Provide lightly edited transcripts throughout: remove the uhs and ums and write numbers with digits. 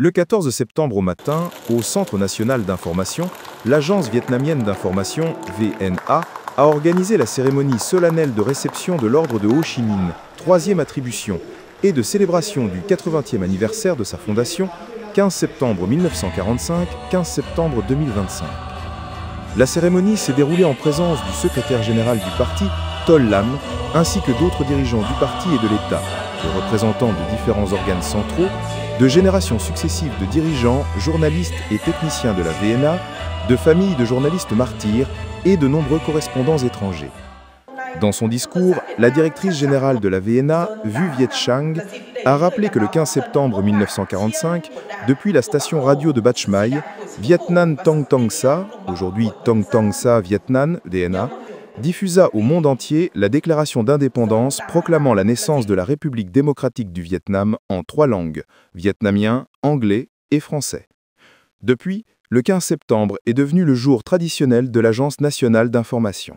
Le 14 septembre au matin, au Centre national d'information, l'agence vietnamienne d'information VNA a organisé la cérémonie solennelle de réception de l'ordre de Ho Chi Minh, 3e attribution, et de célébration du 80e anniversaire de sa fondation, 15 septembre 1945, 15 septembre 2025. La cérémonie s'est déroulée en présence du secrétaire général du parti, Tol Lam, ainsi que d'autres dirigeants du parti et de l'État, de représentants de différents organes centraux, de générations successives de dirigeants, journalistes et techniciens de la VNA, de familles de journalistes martyrs et de nombreux correspondants étrangers. Dans son discours, la directrice générale de la VNA, Vu Viet Chang, a rappelé que le 15 septembre 1945, depuis la station radio de Bach Mai, Viet Nam Tong Tong Sa, aujourd'hui Tong Tong Sa Viet Nam, DNA, diffusa au monde entier la déclaration d'indépendance proclamant la naissance de la République démocratique du Vietnam en 3 langues, vietnamien, anglais et français. Depuis, le 15 septembre est devenu le jour traditionnel de l'Agence nationale d'information.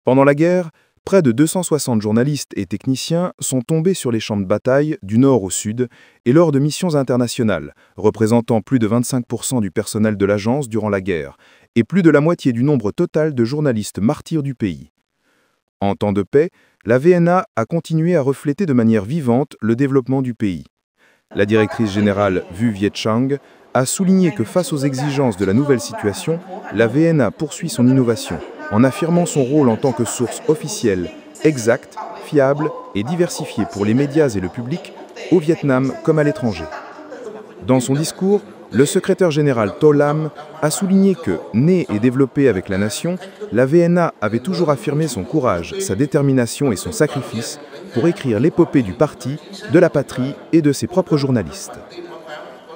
Pendant la guerre, près de 260 journalistes et techniciens sont tombés sur les champs de bataille du nord au sud et lors de missions internationales, représentant plus de 25% du personnel de l'agence durant la guerre, et plus de la moitié du nombre total de journalistes martyrs du pays. En temps de paix, la VNA a continué à refléter de manière vivante le développement du pays. La directrice générale Vu Viet Chang a souligné que face aux exigences de la nouvelle situation, la VNA poursuit son innovation, en affirmant son rôle en tant que source officielle, exacte, fiable et diversifiée pour les médias et le public, au Vietnam comme à l'étranger. Dans son discours, le secrétaire général Tol Lam a souligné que, née et développée avec la nation, la VNA avait toujours affirmé son courage, sa détermination et son sacrifice pour écrire l'épopée du parti, de la patrie et de ses propres journalistes.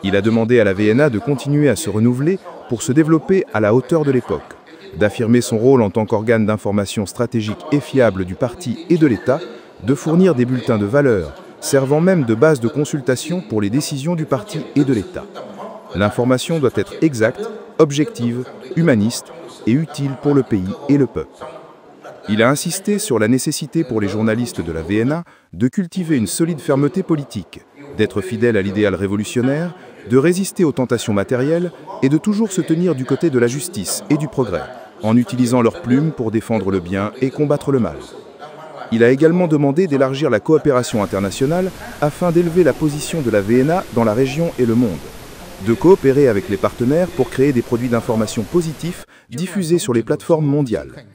Il a demandé à la VNA de continuer à se renouveler pour se développer à la hauteur de l'époque, d'affirmer son rôle en tant qu'organe d'information stratégique et fiable du parti et de l'État, de fournir des bulletins de valeur, servant même de base de consultation pour les décisions du parti et de l'État. L'information doit être exacte, objective, humaniste et utile pour le pays et le peuple. Il a insisté sur la nécessité pour les journalistes de la VNA de cultiver une solide fermeté politique, d'être fidèles à l'idéal révolutionnaire, de résister aux tentations matérielles et de toujours se tenir du côté de la justice et du progrès, en utilisant leurs plumes pour défendre le bien et combattre le mal. Il a également demandé d'élargir la coopération internationale afin d'élever la position de la VNA dans la région et le monde, de coopérer avec les partenaires pour créer des produits d'information positifs diffusés sur les plateformes mondiales.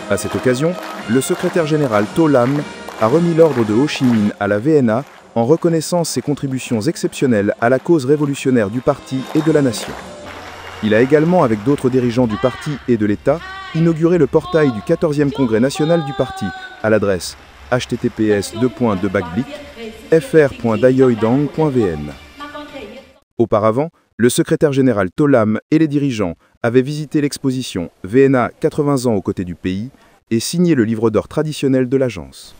À cette occasion, le secrétaire général Tol Lam a remis l'ordre de Ho Chi Minh à la VNA en reconnaissant ses contributions exceptionnelles à la cause révolutionnaire du parti et de la nation. Il a également, avec d'autres dirigeants du parti et de l'État, inauguré le portail du 14e congrès national du parti à l'adresse https://fr.dayoidang.vn. Auparavant, le secrétaire général Tol Lam et les dirigeants avaient visité l'exposition VNA 80 ans aux côtés du pays et signé le livre d'or traditionnel de l'agence.